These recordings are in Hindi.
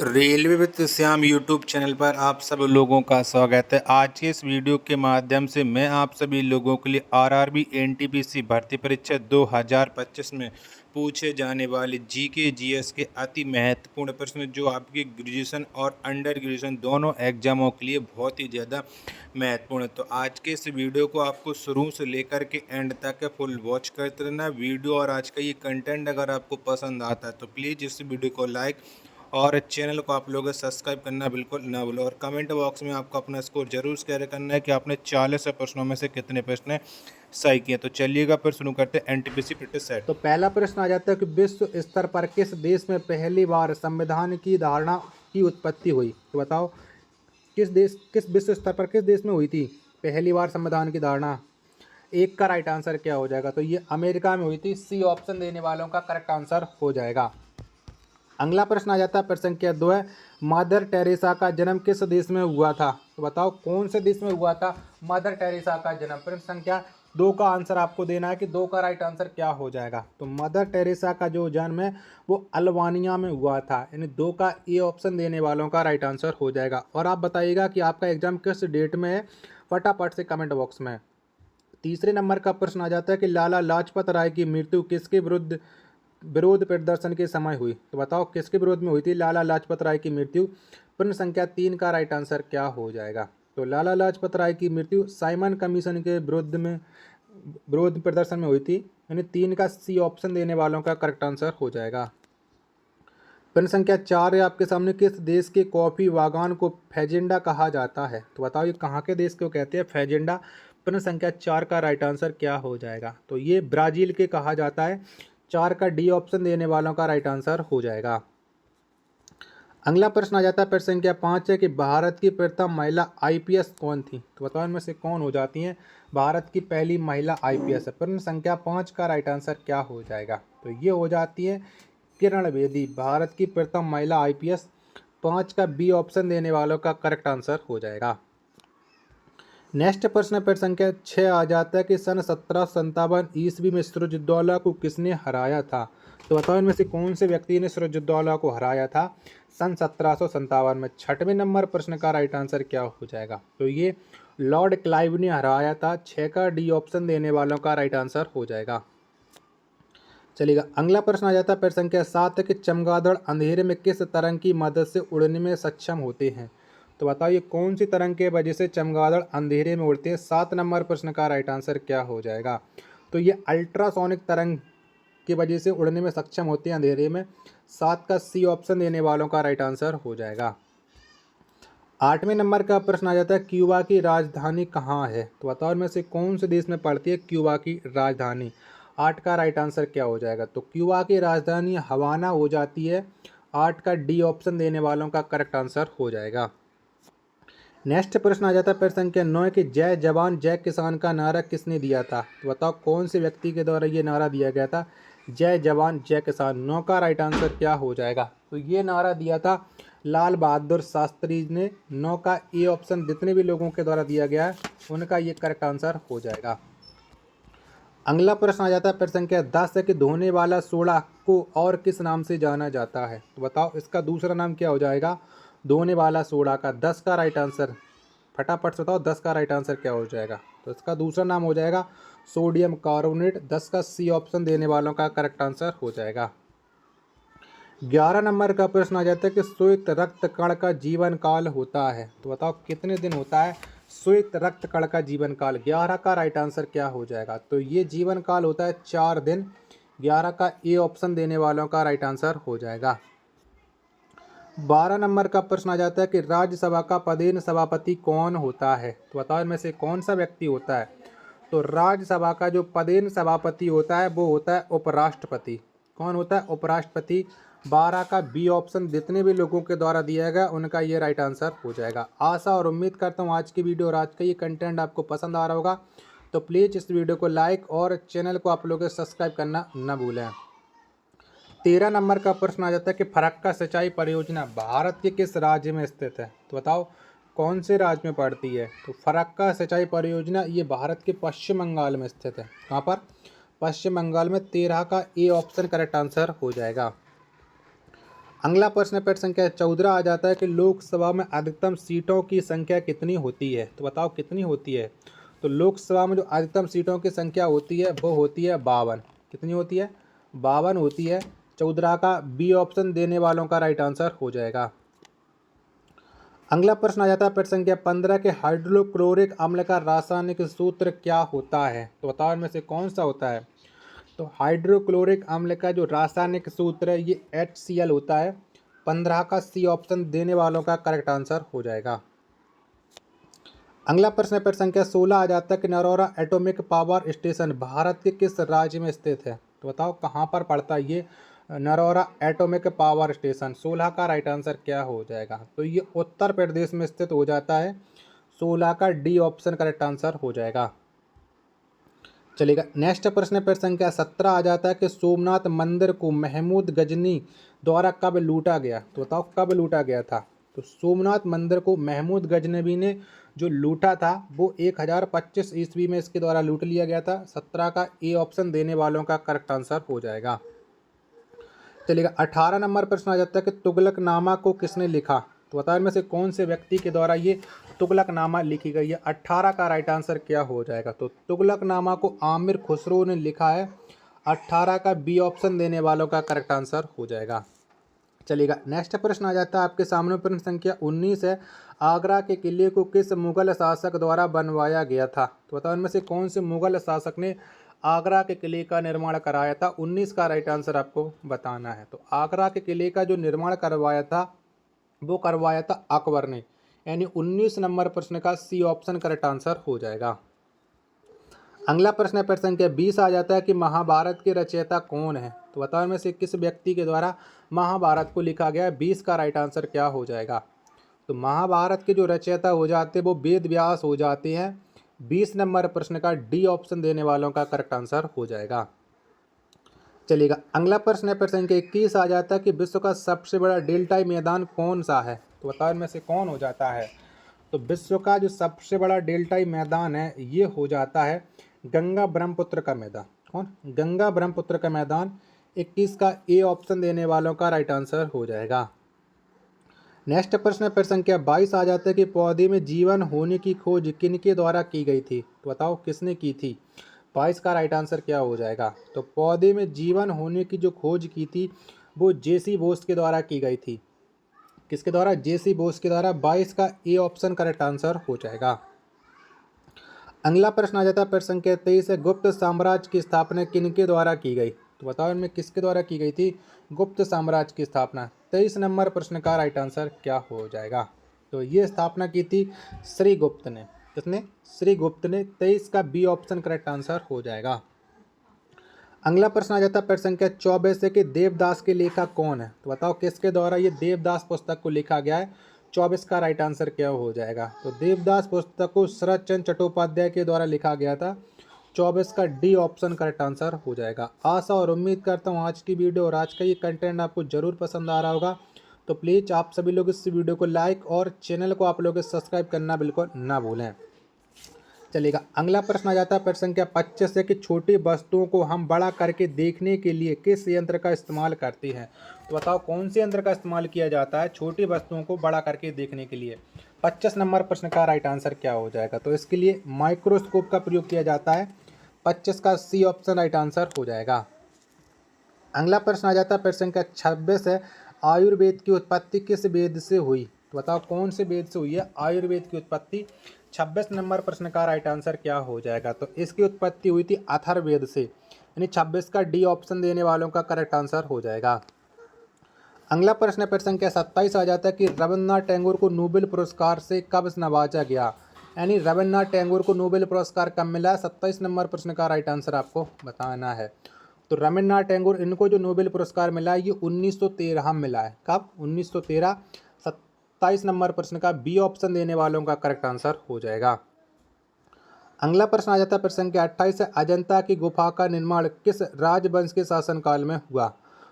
Railway with Shyam YouTube channel पर आप सब लोगों का स्वागत है। आज के इस वीडियो के माध्यम से मैं आप सभी लोगों के लिए आरआरबी एनटीपीसी भर्ती परीक्षा 2025 में पूछे जाने वाले जीके जीएस के अति महत्वपूर्ण प्रश्न जो आपके ग्रेजुएशन और अंडर ग्रेजुएशन दोनों एग्जामों के लिए बहुत ही ज़्यादा महत्वपूर्ण है। तो आज के इस वीडियो को आपको शुरू से लेकर के एंड तक फुल वॉच करते रहना वीडियो। और आज का ये कंटेंट अगर आपको पसंद आता है तो प्लीज़ इस वीडियो को लाइक और चैनल को आप लोग सब्सक्राइब करना बिल्कुल ना भूलो। और कमेंट बॉक्स में आपको अपना स्कोर जरूर शेयर करना है कि आपने 40 प्रश्नों में से कितने प्रश्न सही किए। तो चलिएगा फिर शुरू करते हैं एनटीपीसी प्रैक्टिस सेट। तो पहला प्रश्न आ जाता है कि विश्व स्तर पर किस देश में पहली बार संविधान की धारणा की उत्पत्ति हुई। तो बताओ किस विश्व स्तर पर किस देश में हुई थी पहली बार संविधान की धारणा। एक का राइट आंसर क्या हो जाएगा, तो ये अमेरिका में हुई थी। सी ऑप्शन देने वालों का करेक्ट आंसर हो जाएगा। अगला प्रश्न आ जाता है प्रश्न संख्या 2 है, मदर टेरेसा का जन्म किस देश में हुआ था। तो बताओ कौन से देश में हुआ था मदर टेरेसा का जन्म। प्रश्न संख्या 2 का आंसर आपको देना है कि 2 का राइट आंसर क्या हो जाएगा। तो मदर टेरेसा का जो जन्म है वो अल्बानिया में हुआ था, यानी 2 का ए ऑप्शन देने वालों का राइट आंसर हो जाएगा। और आप बताइएगा कि आपका एग्जाम किस डेट में है, फटाफट से कमेंट बॉक्स में। तीसरे नंबर का प्रश्न आ जाता है कि लाला लाजपत राय की मृत्यु किसके विरोध प्रदर्शन के समय हुई। तो बताओ किसके विरोध में हुई थी लाला लाजपत राय की मृत्यु। प्रश्न संख्या 3 का राइट आंसर क्या हो जाएगा। तो लाला लाजपत राय की मृत्यु साइमन कमीशन के विरोध प्रदर्शन में हुई थी, यानी 3 का सी ऑप्शन देने वालों का करेक्ट आंसर हो जाएगा। प्रश्न संख्या 4 है आपके सामने, किस देश के कॉफी बागान को फैजेंडा कहा जाता है। तो बताओ ये कहाँ के देश को कहते हैं फैजेंडा। प्रश्न संख्या 4 का राइट आंसर क्या हो जाएगा। तो ये ब्राज़ील के कहा जाता है। 4 का डी ऑप्शन देने वालों का राइट आंसर हो जाएगा। अगला प्रश्न आ जाता है प्रश्न संख्या 5 है कि भारत की प्रथम महिला आईपीएस कौन थी। तो बताओ इनमें से कौन हो जाती हैं भारत की पहली महिला आईपीएस। प्रश्न संख्या 5 का राइट आंसर क्या हो जाएगा। तो ये हो जाती है किरण बेदी, भारत की प्रथम महिला आईपीएस। 5 का बी ऑप्शन देने वालों का करेक्ट आंसर हो जाएगा। नेक्स्ट प्रश्न प्रश्न संख्या 6 आ जाता है कि सन 1757 ईस्वी में सिराजुद्दौला को किसने हराया था। तो बताओ इनमें से कौन से व्यक्ति ने सिराजुद्दौला को हराया था सन 1757 में। छठवें नंबर प्रश्न का राइट आंसर क्या हो जाएगा। तो ये लॉर्ड क्लाइव ने हराया था। 6 का डी ऑप्शन देने वालों का राइट आंसर हो जाएगा। चलिएगा अगला प्रश्न आ जाता है प्रश्न संख्या 7 है कि चमगादड़ अंधेरे में किस तरंग की मदद से उड़ने में सक्षम होते हैं। तो बताइए कौन सी तरंग के वजह से चमगादड़ अंधेरे में उड़ते हैं। 7 नंबर प्रश्न का राइट आंसर क्या हो जाएगा। तो ये अल्ट्रासोनिक तरंग की वजह से उड़ने में सक्षम होते हैं अंधेरे में। 7 का सी ऑप्शन देने वालों का राइट आंसर हो जाएगा। 8वें नंबर का प्रश्न आ जाता है क्यूबा की राजधानी कहाँ है। तो बताओ इनमें से कौन से देश में पड़ती है क्यूबा की राजधानी। 8 का राइट आंसर क्या हो जाएगा। तो क्यूबा की राजधानी हवाना हो जाती है। 8 का डी ऑप्शन देने वालों का करेक्ट आंसर हो जाएगा। नेक्स्ट प्रश्न आ जाता है प्रश्न संख्या 9 कि जय जवान जय किसान का नारा किसने दिया था। तो बताओ कौन से व्यक्ति के द्वारा ये नारा दिया गया था जय जवान जय किसान। 9 का राइट आंसर क्या हो जाएगा। तो ये नारा दिया था लाल बहादुर शास्त्री ने। 9 का ए ऑप्शन जितने भी लोगों के द्वारा दिया गया है उनका ये करेक्ट आंसर हो जाएगा। अगला प्रश्न आ जाता है प्रश्न संख्या 10 है कि धोने वाला सोडा को और किस नाम से जाना जाता है। तो बताओ इसका दूसरा नाम क्या हो जाएगा धोने वाला सोडा का। 10 का राइट आंसर फटाफट से बताओ 10 का राइट आंसर क्या हो जाएगा। तो इसका दूसरा नाम हो जाएगा सोडियम कार्बोनेट। 10 का सी ऑप्शन देने वालों का करेक्ट आंसर हो जाएगा। 11 नंबर का प्रश्न आ जाता है कि श्वेत रक्त कण का जीवन काल होता है। तो बताओ कितने दिन होता है श्वेत रक्त कण का जीवन काल। 11 का राइट आंसर क्या हो जाएगा। तो ये जीवन काल होता है 4 दिन। 11 का ए ऑप्शन देने वालों का राइट आंसर हो जाएगा। 12 नंबर का प्रश्न आ जाता है कि राज्यसभा का पदेन सभापति कौन होता है। तो बताओ इनमें से कौन सा व्यक्ति होता है। तो राज्यसभा का जो पदेन सभापति होता है वो होता है उपराष्ट्रपति। कौन होता है उपराष्ट्रपति। 12 का बी ऑप्शन जितने भी लोगों के द्वारा दिया गया उनका ये राइट आंसर हो जाएगा। आशा और उम्मीद करता हूँ आज की वीडियो और आज का ये कंटेंट आपको पसंद आ रहा होगा। तो प्लीज़ इस वीडियो को लाइक और चैनल को आप लोग सब्सक्राइब करना न भूलें। 13 नंबर का प्रश्न आ जाता है कि फरक्का सिंचाई परियोजना भारत के किस राज्य में स्थित है। तो बताओ कौन से राज्य में पड़ती है। तो फरक्का सिंचाई परियोजना ये भारत के पश्चिम बंगाल में स्थित है। कहाँ पर पश्चिम बंगाल में। 13 का ए ऑप्शन करेक्ट आंसर हो जाएगा। अगला प्रश्न पेट संख्या 14 आ जाता है कि लोकसभा में अधिकतम सीटों की संख्या कितनी होती है। तो बताओ कितनी होती है। तो लोकसभा में जो अधिकतम सीटों की संख्या होती है वो होती है 52। कितनी होती है? 52 होती है। 14 का बी ऑप्शन देने वालों का राइट आंसर हो जाएगा। अगला प्रश्न आ जाता है प्रश्न संख्या 15 के हाइड्रोक्लोरिक अम्ल का रासायनिक सूत्र क्या होता है। तो बताओ इनमें से कौन सा होता है। तो हाइड्रोक्लोरिक अम्ल का जो रासायनिक सूत्र है ये HCl होता है। 15 का सी ऑप्शन देने वालों का करेक्ट आंसर हो जाएगा। अगला प्रश्न प्रश्न संख्या 16 आ जाता है कि Narora atomic power station Bharat के किस राज्य में स्थित है। तो बताओ कहाँ पर पड़ता है ये नरोरा एटॉमिक पावर स्टेशन। 16 का राइट आंसर क्या हो जाएगा। तो ये उत्तर प्रदेश में स्थित हो जाता है। 16 का डी ऑप्शन करेक्ट आंसर हो जाएगा। चलेगा। नेक्स्ट प्रश्न प्रश्न संख्या 17 आ जाता है कि सोमनाथ मंदिर को महमूद गजनी द्वारा कब लूटा गया। तो बताओ कब लूटा गया था। तो सोमनाथ मंदिर को महमूद गजनवी ने जो लूटा था वो 1025 ईस्वी में इसके द्वारा लूट लिया गया था। 17 का ए ऑप्शन देने वालों का करेक्ट आंसर हो जाएगा। चलिएगा। 18 नंबर प्रश्न आ जाता है कि तुगलकनामा को किसने लिखा। तो बताओ इनमें से कौन से व्यक्ति के द्वारा ये तुगलकनामा लिखी गई है। 18 का राइट आंसर क्या हो जाएगा। तो तुगलकनामा को आमिर खुसरो ने लिखा है। 18 का बी ऑप्शन देने वालों का करेक्ट आंसर हो जाएगा। चलिएगा। नेक्स्ट प्रश्न आ जाता है आपके सामने प्रश्न संख्या 19 है। आगरा के किले को किस मुगल शासक द्वारा बनवाया गया था। तो बताओ इनमें से कौन से मुगल शासक ने आगरा के किले का निर्माण कराया था। 19 का राइट आंसर आपको बताना है। तो आगरा के किले का जो निर्माण करवाया था वो करवाया था अकबर ने। यानी 19 नंबर प्रश्न का सी ऑप्शन करेक्ट आंसर हो जाएगा। अगला प्रश्न है प्रश्न संख्या 20 आ जाता है कि महाभारत के रचयिता कौन है। तो बताओ इनमें से किस व्यक्ति के द्वारा महाभारत को लिखा गया है। 20 का राइट आंसर क्या हो जाएगा। तो महाभारत के जो रचयिता हो जाते हैं वो वेद व्यास हो जाते हैं। 20 नंबर प्रश्न का डी ऑप्शन देने वालों का करेक्ट आंसर हो जाएगा। चलिएगा। अगला प्रश्न है प्रश्न संख्या 21 आ जाता है कि विश्व का सबसे बड़ा डेल्टाई मैदान कौन सा है। तो बताओ इनमें से कौन हो जाता है। तो विश्व का जो सबसे बड़ा डेल्टाई मैदान है ये हो जाता है गंगा ब्रह्मपुत्र का मैदान। कौन? गंगा ब्रह्मपुत्र का मैदान। 21 का ए ऑप्शन देने वालों का राइट आंसर हो जाएगा। नेक्स्ट प्रश्न है प्रश्न संख्या 22 आ जाता है कि पौधे में जीवन होने की खोज किनके द्वारा की गई थी। तो बताओ किसने की थी। 22 का राइट आंसर क्या हो जाएगा। तो पौधे में जीवन होने की जो खोज की थी वो जेसी बोस के द्वारा की गई थी। किसके द्वारा? जेसी बोस के द्वारा। 22 का ए ऑप्शन करेक्ट आंसर हो जाएगा। अगला प्रश्न आ जाता है प्रश्न संख्या 23 है। गुप्त साम्राज्य की स्थापना किनके द्वारा की गई। तो बताओ इनमें किसके द्वारा की गई थी गुप्त साम्राज्य की स्थापना। 23 नंबर प्रश्न का राइट आंसर क्या हो जाएगा। तो ये स्थापना की थी श्रीगुप्त ने। किसने? श्रीगुप्त ने। 23 का बी ऑप्शन करेक्ट आंसर हो जाएगा। अगला प्रश्न आ जाता है प्रश्न संख्या 24 है कि देवदास के लेखक कौन है। तो बताओ किसके द्वारा ये देवदास पुस्तक को लिखा गया है। 24 का राइट आंसर क्या हो जाएगा। तो देवदास पुस्तक को शरद चंद्र चट्टोपाध्याय के द्वारा लिखा गया था। 24 का डी ऑप्शन करेक्ट आंसर हो जाएगा। आशा और उम्मीद करता हूँ आज की वीडियो और आज का ये कंटेंट आपको जरूर पसंद आ रहा होगा। तो प्लीज़ आप सभी लोग इस वीडियो को लाइक और चैनल को आप लोग सब्सक्राइब करना बिल्कुल ना भूलें। चलेगा। अगला प्रश्न आ जाता है प्रश्न संख्या 25 है कि छोटी वस्तुओं को हम बड़ा करके देखने के लिए किस यंत्र का इस्तेमाल करते हैं। तो बताओ कौन से यंत्र का इस्तेमाल किया जाता है छोटी वस्तुओं को बड़ा करके देखने के लिए। 25 नंबर प्रश्न का राइट आंसर क्या हो जाएगा। तो इसके लिए माइक्रोस्कोप का प्रयोग किया जाता है। 25 का सी ऑप्शन राइट आंसर हो जाएगा। अगला प्रश्न आ जाता है प्रश्न संख्या 26 है। आयुर्वेद की उत्पत्ति किस वेद से हुई। तो बताओ कौन से वेद से हुई है आयुर्वेद की उत्पत्ति। 26 नंबर प्रश्न का राइट आंसर क्या हो जाएगा। तो इसकी उत्पत्ति हुई थी अथर्ववेद से। यानी 26 का डी ऑप्शन देने वालों का करेक्ट आंसर हो जाएगा। अगला प्रश्न प्रश्न संख्या 27 आ जाता है कि रविन्द्रनाथ टैगोर को नोबेल पुरस्कार से कब नवाजा गया। यानी रविन्द्रनाथ टैगोर को नोबेल पुरस्कार कब मिला। 27 नंबर प्रश्न का राइट आंसर आपको बताना है। तो रविन्द्रनाथ टैगोर इनको जो नोबेल पुरस्कार मिला है ये 1913 में मिला है। कब? 1913। 27 नंबर प्रश्न का बी ऑप्शन देने वालों का करेक्ट आंसर हो जाएगा। अगला प्रश्न आ जाता है प्रश्न संख्या 28 है। अजंता की गुफा का निर्माण किस राजवंश के शासनकाल में हुआ।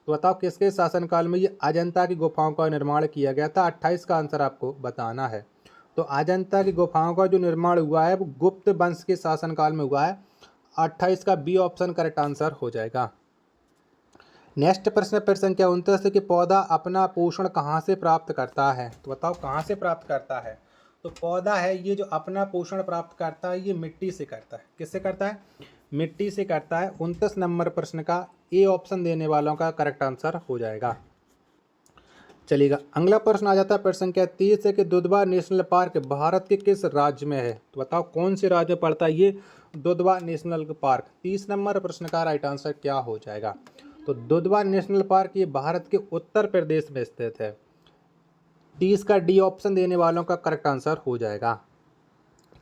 तो बताओ किसके शासनकाल में ये अजंता की गुफाओं का निर्माण किया गया था। 28 का आंसर आपको बताना है। तो अजंता की गुफाओं का जो निर्माण हुआ है वो गुप्त वंश के शासनकाल में हुआ है। 28 का बी ऑप्शन करेक्ट आंसर हो जाएगा। नेक्स्ट प्रश्न प्रश्न संख्या 29 है कि पौधा अपना पोषण कहाँ से प्राप्त करता है। तो बताओ कहाँ से प्राप्त करता है। तो पौधा है ये जो अपना पोषण प्राप्त करता है ये मिट्टी से करता है। किससे करता है? मिट्टी से करता है। 29 नंबर प्रश्न का ए ऑप्शन देने वालों का करेक्ट आंसर हो जाएगा। चलिएगा अगला प्रश्न आ जाता है प्रश्न संख्या 30 है कि दुधवा नेशनल पार्क भारत के किस राज्य में है। तो बताओ कौन से राज्य में पड़ता है ये दुधवा नेशनल पार्क। 30 नंबर प्रश्न का राइट आंसर क्या हो जाएगा। तो दुधवा नेशनल पार्क ये भारत के उत्तर प्रदेश में स्थित है। 30 का डी ऑप्शन देने वालों का करेक्ट आंसर हो जाएगा।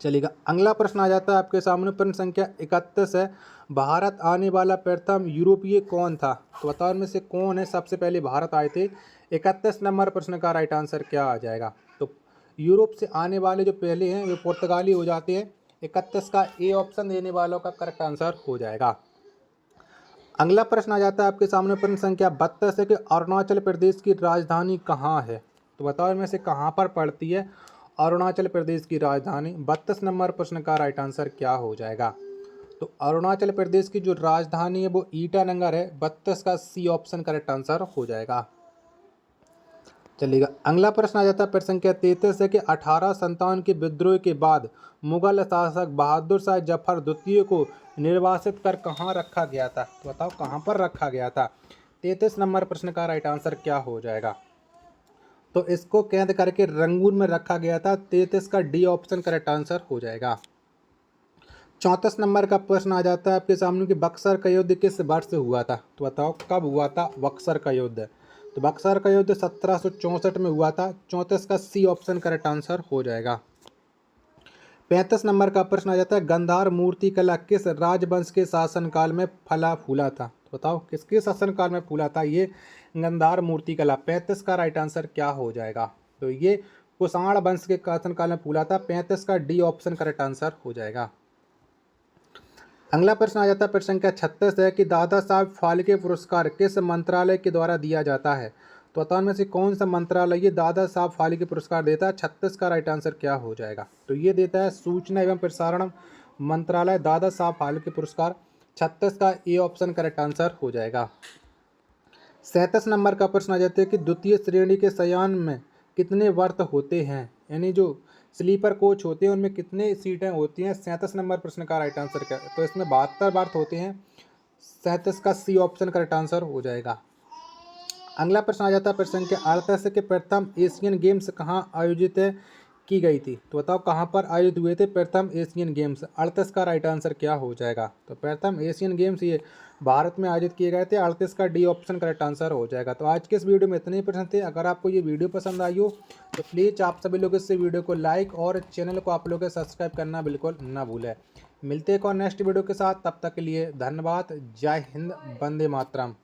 चलिएगा अगला प्रश्न आ जाता है आपके सामने प्रश्न संख्या 31 है भारत आने वाला प्रथम यूरोपीय कौन था। तो बताओ इनमें से कौन है सबसे पहले भारत आए थे। 31 नंबर प्रश्न का राइट आंसर क्या आ जाएगा। तो यूरोप से आने वाले जो पहले हैं वे पुर्तगाली हो जाते हैं। 31 का ए ऑप्शन देने वालों का करेक्ट आंसर हो जाएगा। अगला प्रश्न आ जाता है आपके सामने प्रश्न संख्या 32 है कि अरुणाचल प्रदेश की राजधानी कहाँ है। तो बताओ इनमें से कहाँ पर पड़ती है अरुणाचल प्रदेश की राजधानी। 32 नंबर प्रश्न का राइट आंसर क्या हो जाएगा। तो अरुणाचल प्रदेश की जो राजधानी है वो ईटानगर है। 32 का सी ऑप्शन करेक्ट आंसर हो जाएगा। चलिएगा अगला प्रश्न आ जाता है प्रश्न संख्या 33 है कि 1857 के विद्रोह के बाद मुगल शासक बहादुर शाह जफर द्वितीय को निर्वासित कर कहाँ रखा गया था। तो बताओ कहाँ पर रखा गया था। 33 नंबर प्रश्न का राइट आंसर क्या हो जाएगा। तो इसको कैद करके रंगून में रखा गया था। 33 का डी ऑप्शन करेक्ट आंसर हो जाएगा। 34 नंबर का प्रश्न आ जाता है आपके सामने कि बक्सर का युद्ध किस वर्ष हुआ था। तो बताओ कब हुआ था बक्सर का युद्ध। तो बक्सर का युद्ध 1764 में हुआ था। 34 का सी ऑप्शन करेक्ट आंसर हो जाएगा। 35 नंबर का प्रश्न आ जाता है गंधार मूर्ति कला किस राजवंश के शासनकाल में फला फूला था। तो बताओ किसके शासनकाल में फूला था ये गंधार मूर्ति कला। 35 का राइट आंसर क्या हो जाएगा। तो ये कुषाण वंश के शासनकाल में फूला था। 35 का डी ऑप्शन करेक्ट आंसर हो जाएगा। अगला प्रश्न आ जाता है प्रश्न संख्या 36 है कि दादा साहब फाल्के पुरस्कार किस मंत्रालय के द्वारा दिया जाता है। तो बताओ में से कौन सा मंत्रालय ये दादा साहब फाल्के पुरस्कार देता है। 36 का राइट आंसर क्या हो जाएगा। तो ये देता है सूचना एवं प्रसारण मंत्रालय दादा साहब फाल्के पुरस्कार। 36 का ए ऑप्शन करेक्ट आंसर हो जाएगा। 37 नंबर का प्रश्न आ जाता है कि द्वितीय श्रेणी के शयन में कितने वर्थ होते हैं, यानी जो स्लीपर कोच होते हैं उनमें कितने सीटें होती हैं। 37 नंबर प्रश्न का राइट आंसर क्या है। तो इसमें 72 वर्थ होते हैं। 37 का सी ऑप्शन करेक्ट आंसर हो जाएगा। अगला प्रश्न आ जाता है प्रश्न संख्या 38 के प्रथम एशियन गेम्स कहाँ आयोजित की गई थी। तो बताओ कहाँ पर आयोजित हुए थे प्रथम एशियन गेम्स। 38 का राइट आंसर क्या हो जाएगा। तो प्रथम एशियन गेम्स ये भारत में आयोजित किए गए थे। 38 का डी ऑप्शन करेक्ट आंसर हो जाएगा। तो आज के इस वीडियो में इतने ही प्रश्न थे। अगर आपको ये वीडियो पसंद आई हो तो प्लीज़ आप सभी लोग इस वीडियो को लाइक और चैनल को आप लोग सब्सक्राइब करना बिल्कुल ना भूलें। मिलते हैं एक और नेक्स्ट वीडियो के साथ, तब तक के लिए धन्यवाद। जय हिंद, वंदे मातरम।